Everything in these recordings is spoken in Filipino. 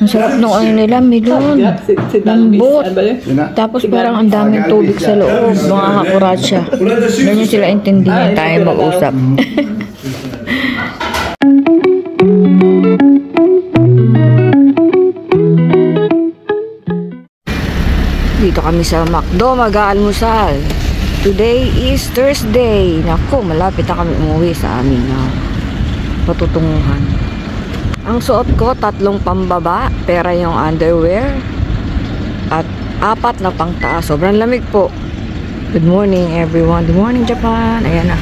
Ang sarap nung ano nila, melon. Lambot. Tapos parang ang daming tubig sa loob, mga kakuratsya. Ganyan sila intindihan tayo mag-usap. Dito kami sa McDo, mag-aalmusal. Today is Thursday. Naku, malapit na kami umuwi sa aming patutunguhan. Ang suot ko, 3 pambaba, pera yung underwear, at 4 na pangtaas. Sobrang lamig po. Good morning everyone. Good morning Japan. Ayan na.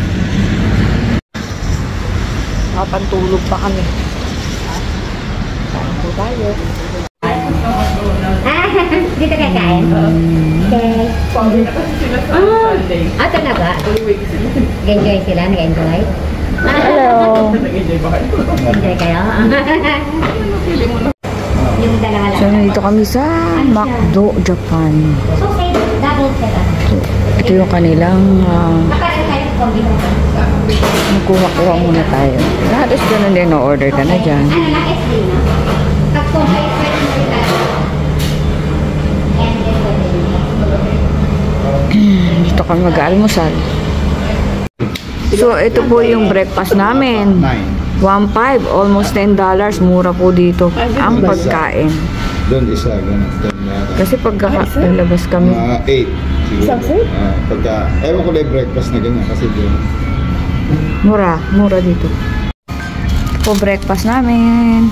Napantulog pa kami. Saan po tayo? Dito kayo kain? Okay. Talaga? Nag-enjoy sila? Nag-enjoy? Hello! Enjoy kayo? Yung dalawa lang. So, nandito kami sa McDo, Japan. So, say, double set. Ito yung kanilang magkuha-kuha muna tayo. Halos ganun din, no-order ka na dyan. Ano lang, SD na? Kapag kayo pwede mo rin tayo. Dito kami mag-almusal. So, ito po yung breakfast namin. 1.5, almost $10. Mura po dito ang pagkain. Doon isa, ganun. Kasi pagkalabas kami. 8. Pagka, ewan ko na yung breakfast na ganyan kasi doon. Mura dito. Ito po breakfast namin.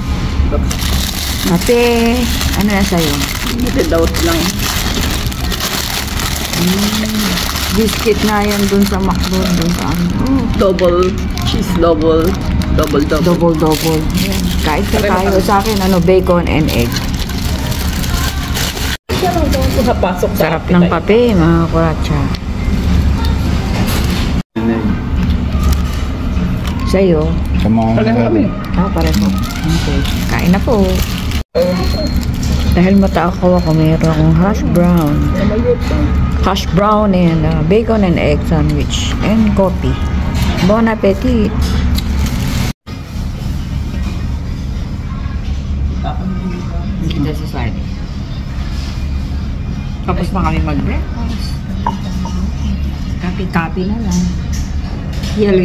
Kape. Ano na sa'yo? Limited out lang. Biscuit na yan dun sa McDo. Dun sa ano. Double cheese, double. Double. Yan. Kahit sa tayo sa akin, bacon and egg. Sarap ng kape, mga kuratsa. Sa'yo? Pareho. Pareho. Okay. Kain na po. Dahil matakaw ako, mayroon akong hash brown and bacon and egg sandwich and coffee. Bon appetit! Kita sa slide. Tapos na kami mag-breakfast. Kapi-kapi na lang. Yellow.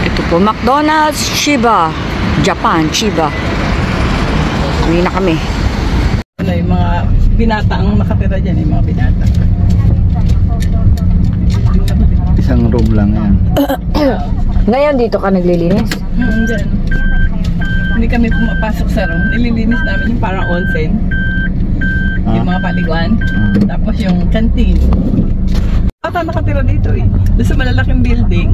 Ito po, McDonald's Chiba, Japan, Chiba. Uwi na kami. Ano yung mga binata ang nakatira dyan, yung mga binata. Isang room lang yan. Ngayon dito ka naglilinis? Dyan. Hindi kami pumapasok sa room. Nililinis namin yung parang onsen. Yung mga paliguan. Tapos yung canteen. Bata nakatira dito eh. Doon sa malalaking building,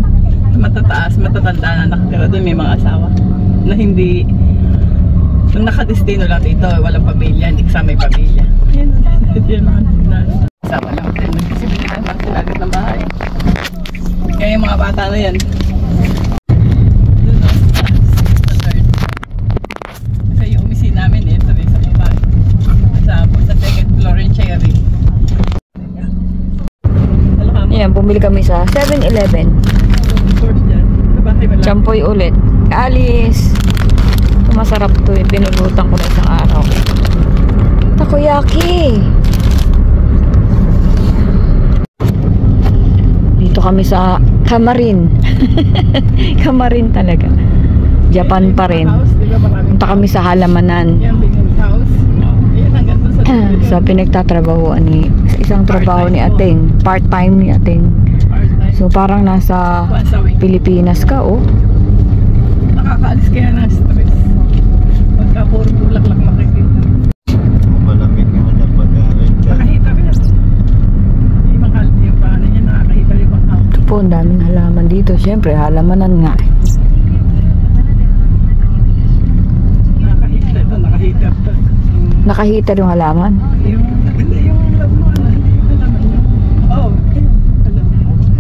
matataas, matatanda na nakatira doon, may mga asawa. Na hindi, nung nakadestino lang dito, walang pamilya, hindi kasama may pamilya. Yan mga asawa lang. Nagkasibilitan lang sila agad ng bahay. Kaya yung mga bata na yan, doon sa third. Kasi yung opisina namin eh, ito rin sa bahay. Sa second floor in Cherry. Yan, bumili kami sa 7-Eleven. Champoy ulit. Alis. Ito masarap to eh. Pinulutan ko na isang araw. Takoyaki. Dito kami sa Kamarin. Kamarin talaga. Japan pa rin. Punta kami sa halamanan. Sa pinagtatrabahoan ni isang trabaho ni Ateng, part-time ni Ateng. So parang nasa Pilipinas ka, oh. Nakakaalis kaya ng stress. Pagka puro bulaklak makikita. Malamig nga na pag-arit ka. Nakahita ka yan. Yung paano niya, nakakahita yung mga house. Ito po, ang daming halaman dito. Siyempre, halamanan nga. Nakahita ito, nakahita ito. Nakahita yung halaman. Yung laman, hindi yung halaman yun. Oo,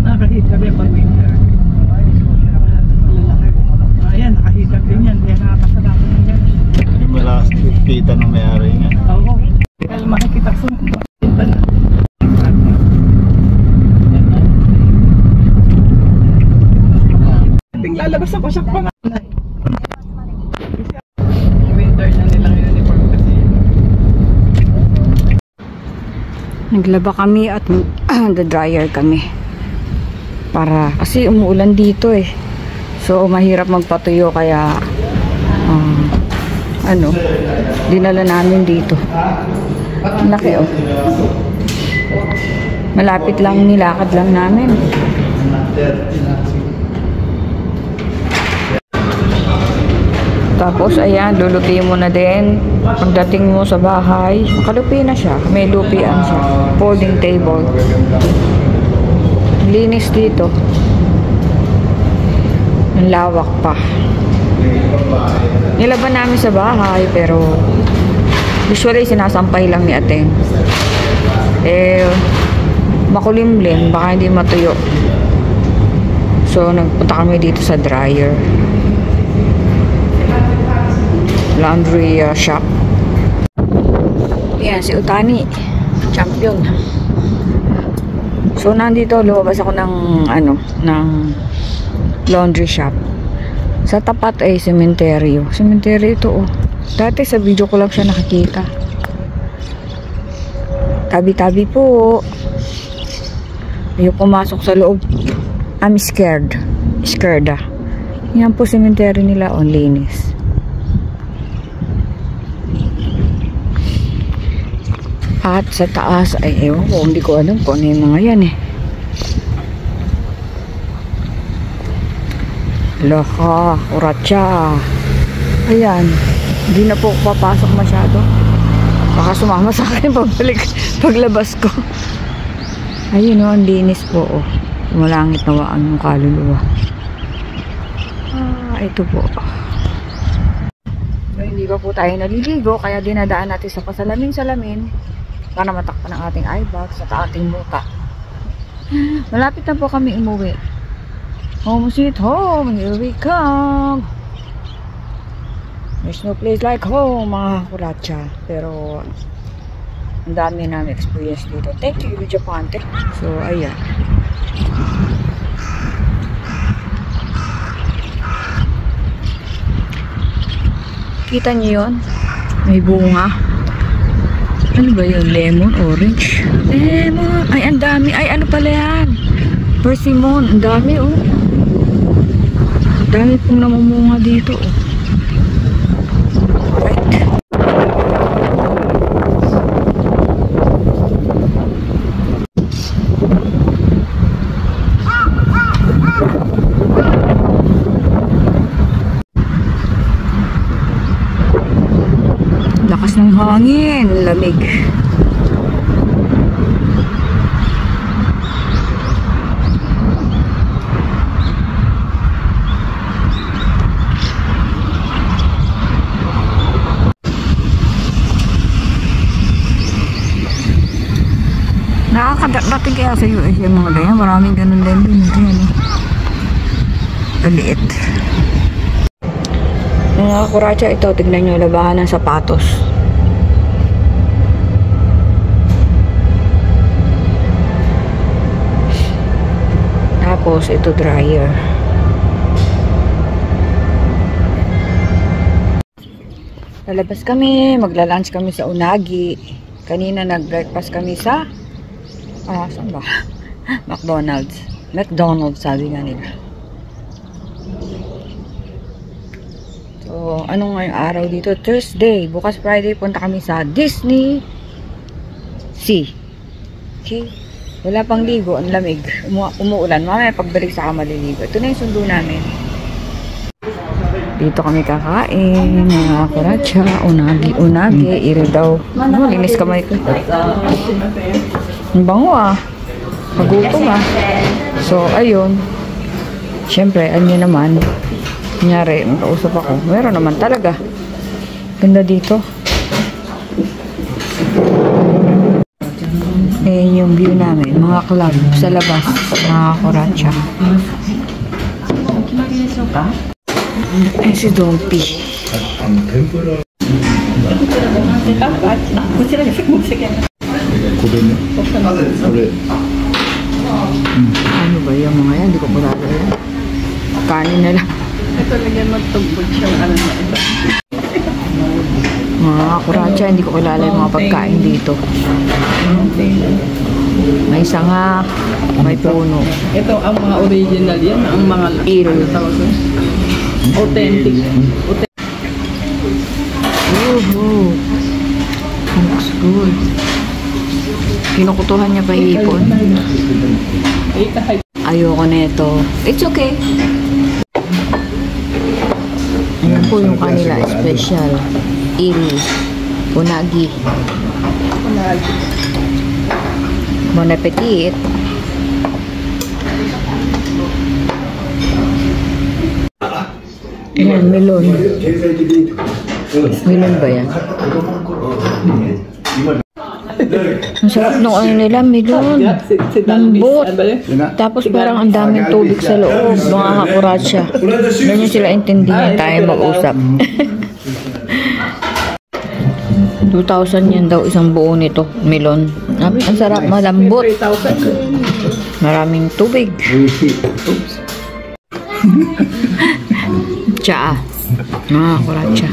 nakahita rin pag winter. Ayan, nakahita rin yan. Kaya nakakasalaman yan yan. Hindi mo lang kita ng may-ari nga. Oo. Kaya makikita ko. Pero sa pasyak pa nga. Winter na nilang uniform kasi. Naglaba kami at the dryer kami. Kasi umuulan dito eh. So mahirap magpatuyo kaya dinala namin dito. Laki oh. Malapit lang, nilakad lang namin. Tapos ayan, lulupiin mo na din. Pagdating mo sa bahay, makalupi na siya. May lupian siya. Folding table. Linis dito. Ang lawak pa. Nilaban namin sa bahay pero usually sinasampay lang ni ate. Makulimlim, baka hindi matuyo. So nagpunta kami dito sa dryer. Laundry shop. Yan si Utani, champion. So nandito lumabas ako ng laundry shop. Sa tapat ay sementeryo. Sementeryo ito oh. Dati sa video ko lang siya nakikita. Tabi-tabi po. Ayaw pumasok sa loob. I'm scared. Scared ah. Yan po sementeryo nila on linis. At sa taas ay ewan ko, hindi ko alam kung ano yung mga yan eh. Loka, kuratsa. Ayan, hindi na po papasok masyado. Baka sumama sa akin paglabas ko. Ayun o, ang linis po oh. Malangit na waan yung kaluluwa. Ito po. So, hindi pa po tayo naliligo, kaya dinadaan natin sa pasalamin-salamin para matakpan ang ating eye bags at ating muka. Malapit na po kami umuwi. Home sweet home, here we come. There's no place like home, mga kuratsa. Pero ang dami namin experience dito. Thank you, Japan. So, ayan. Kita niyo yun? May bunga. Ano ba yun? Lemon, orange? Lemon! Ay, ang dami. Ay, ano pala yan? Persimmon. Ang dami, oh. Dami pong namumunga dito oh. Alright. Lakas ng hangin, lamig. Nakakadating kaya sa US yung mga ganyan. Maraming ganun din din. Ayan o. Maliit. Mga kuratsa, ito. Tignan nyo labahan ng sapatos. Tapos ito dryer. Lalabas kami. Magla-lunch kami sa Unagi. Kanina nag-breakfast kami sa saan ba? McDonald's sabi nga nila. So, ano ngayong araw dito? Thursday. Bukas Friday, punta kami sa Disney Sea. Okay? Wala pang ligo. Ang lamig. Umuulan. Mamaya pagbalik sa maliligo. Ito na yung sundo namin. Dito kami kakain. Mga kuratsa. Unagi. Iri daw. Linis kamay ko. Ang bango ah. Pagutom ah. So, ayun. Siyempre, ano naman. Kunyari, makausap ako. Meron naman talaga. Ganda dito. Ayan yung view namin. Mga club sa labas. Mga kuratsa. Ay, si Dompi. Ano ba yung mga yan? Hindi ko pala yan. Kanin na lang. talaga magtumbod siyang ano na ito. Mga kuratsa, hindi ko kilala yung mga pagkain dito. May sanga, may puno. Ito ang mga original yan, ang mga authentic. Woohoo! Looks good. Kinukutuhan niya pa hipon. Ayoko na ito. It's okay. Ayan po yung kanila special. Iri. Unagi. Bon appetit. Ayan, melon. Melon ba yan? Ang sarap nung ano nila, melon. Lambot. Tapos parang ang daming tubig sa loob, mga kakuratsya. Ganyan sila intindihan, tayo mag-usap. 2,000 yan daw isang buo nito, melon. Ang sarap, malambot. Maraming tubig. Tsaa. Mga kakuratsya.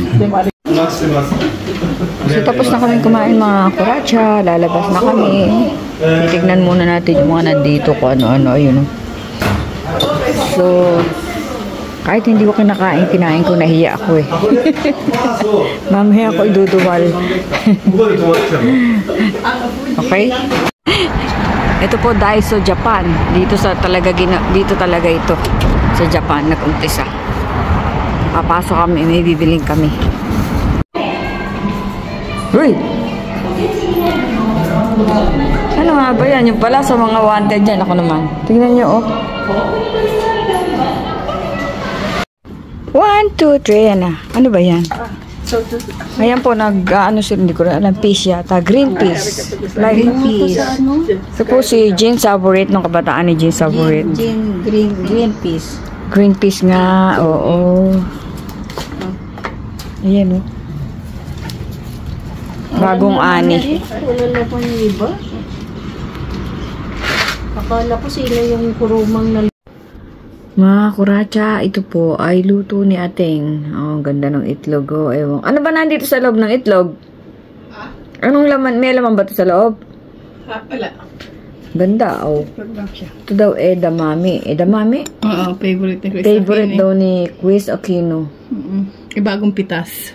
So tapos na kami kumain mga kuratsa, lalabas na kami. Titignan muna natin yung mga nandito kung ano-ano, ayun. So, kahit hindi ko kinakain, kinain ko, nahiya ako eh. Mamaya ako iduduwal. Okay? Ito po Daiso Japan. Dito talaga ito. Sa Japan nag-umpisa. Papasok kami, may bibiling kami. Uy! Ano nga ba yan? Yung pala sa mga wanted dyan. Ako naman. Tingnan nyo, oh. 1, 2, 3. Ano ba yan? Ayan po, ano sila, hindi ko alam, peas yata. Green peas. Like peas. Ito po si Jean Savorite, nung kabataan ni Jean Savorite. Green peas. Green peas nga, oo. Ayan, oh. Bagong ani. Wala na po yung iba. Akala ko sila yung kurumang na... Mga kuratsa, ito po ay luto ni ating. Oh, ganda ng itlog. Oh, ewan. Ano ba nandito sa loob ng itlog? Anong laman? May laman ba ito sa loob? Wala. Ganda, oh. Ito daw edamame. Edamame? Oo, favorite ni Chris. Favorite daw ni Chris Aquino. Bagong pitas.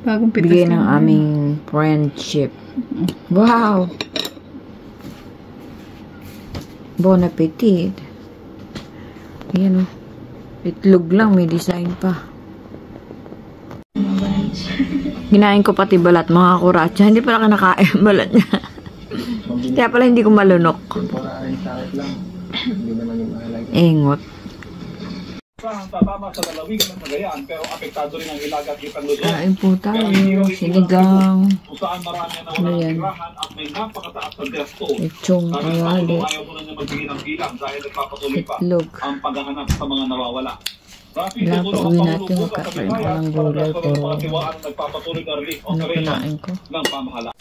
Bagong pitas. Bigay ng aming friendship. Wow! Bon appetit. Ayan, oh. Itlog lang, may design pa. Ginain ko pati balat, mga kuratsa. Hindi pala kinakain balat niya. Kaya pala hindi ko malunok. Engot. Tatama sa lalawigan ng Cagayan pero apektado rin ang Hilaga at Gitang Luzon. Kain po tayo. Sinigang. Kung saan marami na Ano yan? tirahan at may napakataas ng gasto. Lechong kawali. Ayaw mo na niya magbigay ng bilang dahil nagpapatuloy pa Itlog. ang paghahanap sa mga nawawala. Wala pa uwi natin. Magkakain ko ng gulay. Pero ano kinain ko? ng pamahalaan.